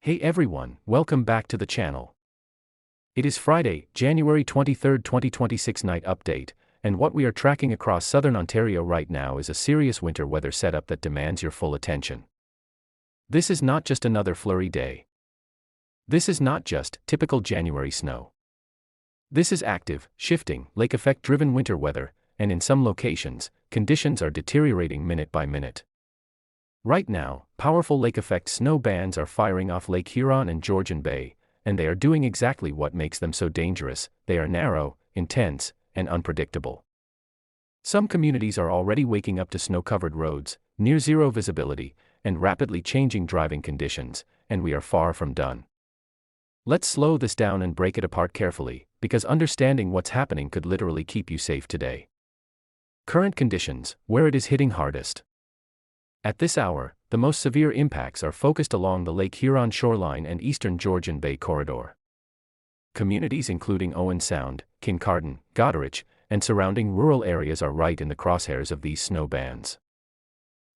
Hey everyone, welcome back to the channel. It is Friday, January 23, 2026 night update, and what we are tracking across southern Ontario right now is a serious winter weather setup that demands your full attention. This is not just another flurry day. This is not just typical January snow. This is active, shifting, lake effect driven winter weather, and in some locations, conditions are deteriorating minute by minute. Right now, powerful lake effect snow bands are firing off Lake Huron and Georgian Bay, and they are doing exactly what makes them so dangerous. They are narrow, intense, and unpredictable. Some communities are already waking up to snow-covered roads, near-zero visibility, and rapidly changing driving conditions, and we are far from done. Let's slow this down and break it apart carefully, because understanding what's happening could literally keep you safe today. Current conditions, where it is hitting hardest. At this hour, the most severe impacts are focused along the Lake Huron shoreline and eastern Georgian Bay corridor. Communities including Owen Sound, Kincardine, Goderich, and surrounding rural areas are right in the crosshairs of these snow bands.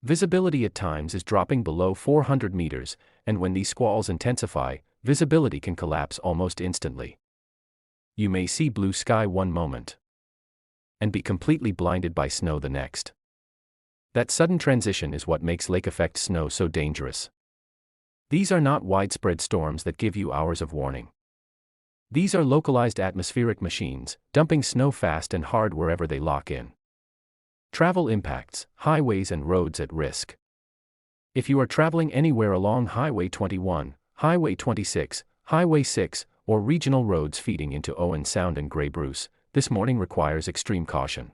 Visibility at times is dropping below 400 meters, and when these squalls intensify, visibility can collapse almost instantly. You may see blue sky one moment and be completely blinded by snow the next. That sudden transition is what makes lake effect snow so dangerous. These are not widespread storms that give you hours of warning. These are localized atmospheric machines, dumping snow fast and hard wherever they lock in. Travel impacts, highways and roads at risk. If you are traveling anywhere along Highway 21, Highway 26, Highway 6, or regional roads feeding into Owen Sound and Grey Bruce, this morning requires extreme caution.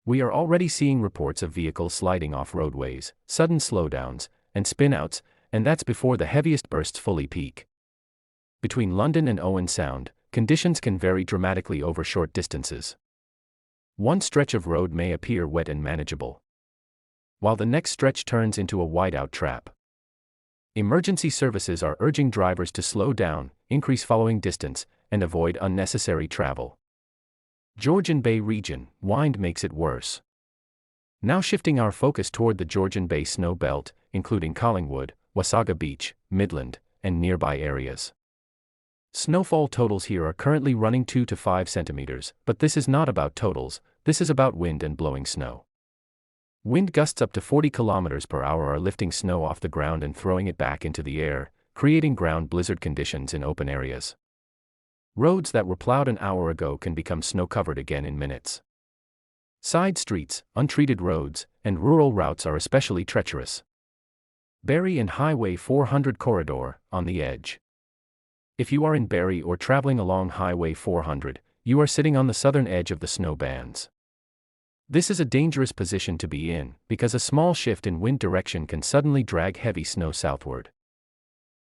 We are already seeing reports of vehicles sliding off roadways, sudden slowdowns, and spinouts, and that's before the heaviest bursts fully peak. Between London and Owen Sound, conditions can vary dramatically over short distances. One stretch of road may appear wet and manageable, while the next stretch turns into a whiteout trap. Emergency services are urging drivers to slow down, increase following distance, and avoid unnecessary travel. Georgian Bay region, wind makes it worse. Now shifting our focus toward the Georgian Bay snow belt, including Collingwood, Wasaga Beach, Midland, and nearby areas. Snowfall totals here are currently running 2 to 5 centimeters, but this is not about totals, this is about wind and blowing snow. Wind gusts up to 40 kilometers per hour are lifting snow off the ground and throwing it back into the air, creating ground blizzard conditions in open areas. Roads that were plowed an hour ago can become snow-covered again in minutes. Side streets, untreated roads, and rural routes are especially treacherous. Barrie and Highway 400 corridor, on the edge. If you are in Barrie or traveling along Highway 400, you are sitting on the southern edge of the snow bands. This is a dangerous position to be in, because a small shift in wind direction can suddenly drag heavy snow southward.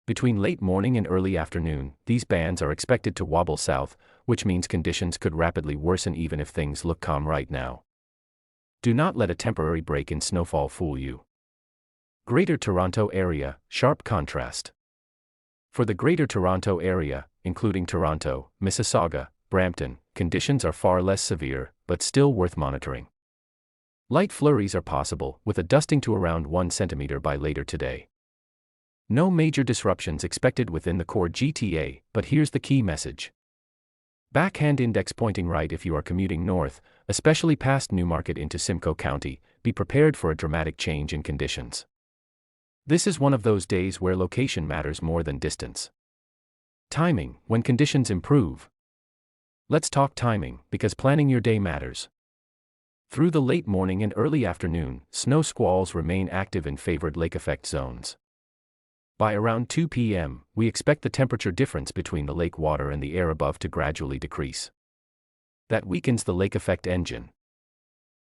Between late morning and early afternoon, these bands are expected to wobble south, which means conditions could rapidly worsen even if things look calm right now. Do not let a temporary break in snowfall fool you. Greater Toronto Area, sharp contrast. For the Greater Toronto Area, including Toronto, Mississauga, Brampton, conditions are far less severe, but still worth monitoring. Light flurries are possible, with a dusting to around 1 centimeter by later today. No major disruptions expected within the core GTA, but here's the key message. Backhand index pointing right if you are commuting north, especially past Newmarket into Simcoe County, be prepared for a dramatic change in conditions. This is one of those days where location matters more than distance. Timing, when conditions improve. Let's talk timing, because planning your day matters. Through the late morning and early afternoon, snow squalls remain active in favored lake effect zones. By around 2 p.m., we expect the temperature difference between the lake water and the air above to gradually decrease. That weakens the lake effect engine.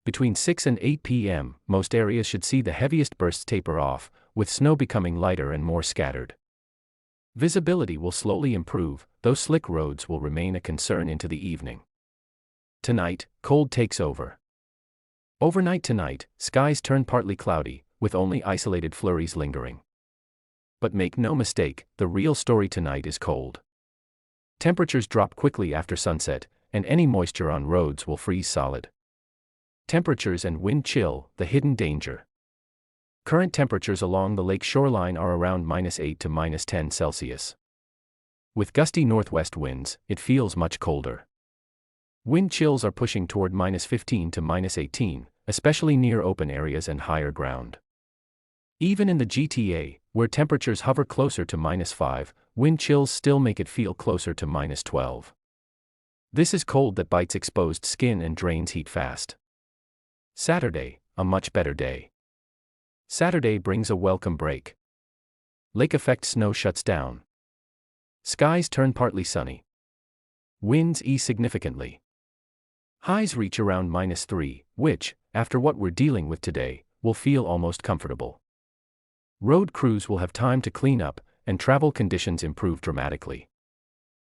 Between 6 and 8 p.m., most areas should see the heaviest bursts taper off, with snow becoming lighter and more scattered. Visibility will slowly improve, though slick roads will remain a concern into the evening. Tonight, cold takes over. Overnight tonight, skies turn partly cloudy, with only isolated flurries lingering. But make no mistake, the real story tonight is cold. Temperatures drop quickly after sunset, and any moisture on roads will freeze solid. Temperatures and wind chill, the hidden danger. Current temperatures along the lake shoreline are around -8 to -10 Celsius. With gusty northwest winds, it feels much colder. Wind chills are pushing toward -15 to -18, especially near open areas and higher ground. Even in the GTA, where temperatures hover closer to -5, wind chills still make it feel closer to -12. This is cold that bites exposed skin and drains heat fast. Saturday, a much better day. Saturday brings a welcome break. Lake effect snow shuts down. Skies turn partly sunny. Winds ease significantly. Highs reach around -3, which, after what we're dealing with today, will feel almost comfortable. Road crews will have time to clean up, and travel conditions improve dramatically.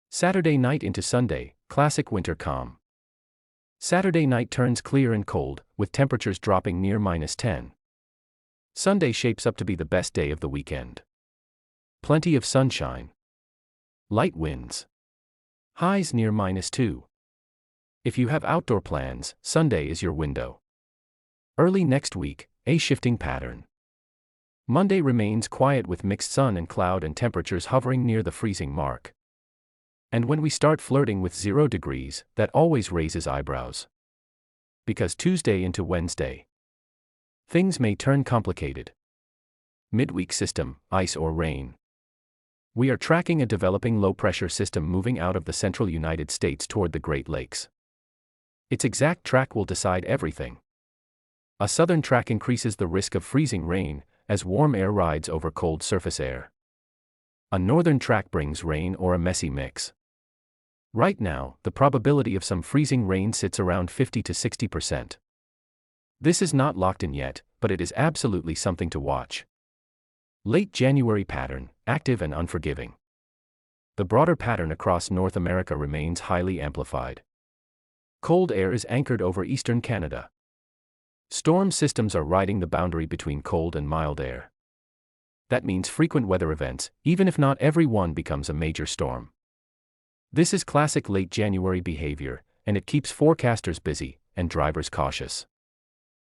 Saturday night into Sunday, classic winter calm. Saturday night turns clear and cold, with temperatures dropping near -10. Sunday shapes up to be the best day of the weekend. Plenty of sunshine. Light winds. Highs near -2. If you have outdoor plans, Sunday is your window. Early next week, a shifting pattern. Monday remains quiet with mixed sun and cloud and temperatures hovering near the freezing mark. And when we start flirting with 0 degrees, that always raises eyebrows. Because Tuesday into Wednesday, things may turn complicated. Midweek system, ice or rain. We are tracking a developing low-pressure system moving out of the central United States toward the Great Lakes. Its exact track will decide everything. A southern track increases the risk of freezing rain, as warm air rides over cold surface air. A northern track brings rain or a messy mix. Right now, the probability of some freezing rain sits around 50 to 60%. This is not locked in yet, but it is absolutely something to watch. Late January pattern, active and unforgiving. The broader pattern across North America remains highly amplified. Cold air is anchored over eastern Canada. Storm systems are riding the boundary between cold and mild air. That means frequent weather events, even if not every one becomes a major storm. This is classic late January behavior, and it keeps forecasters busy and drivers cautious.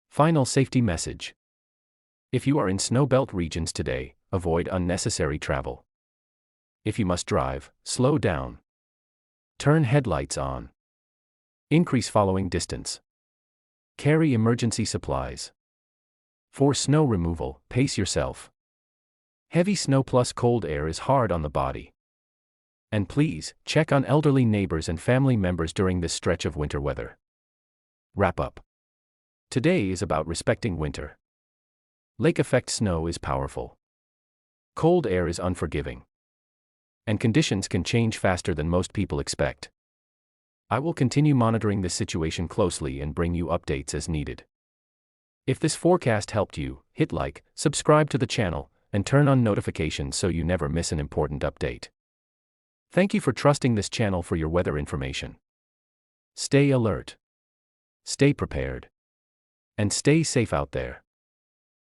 Final safety message. If you are in snowbelt regions today, avoid unnecessary travel. If you must drive, slow down. Turn headlights on. Increase following distance. Carry emergency supplies. For snow removal, pace yourself. Heavy snow plus cold air is hard on the body. And please, check on elderly neighbors and family members during this stretch of winter weather. Wrap up. Today is about respecting winter. Lake effect snow is powerful. Cold air is unforgiving. And conditions can change faster than most people expect. I will continue monitoring this situation closely and bring you updates as needed. If this forecast helped you, hit like, subscribe to the channel, and turn on notifications so you never miss an important update. Thank you for trusting this channel for your weather information. Stay alert. Stay prepared. And stay safe out there.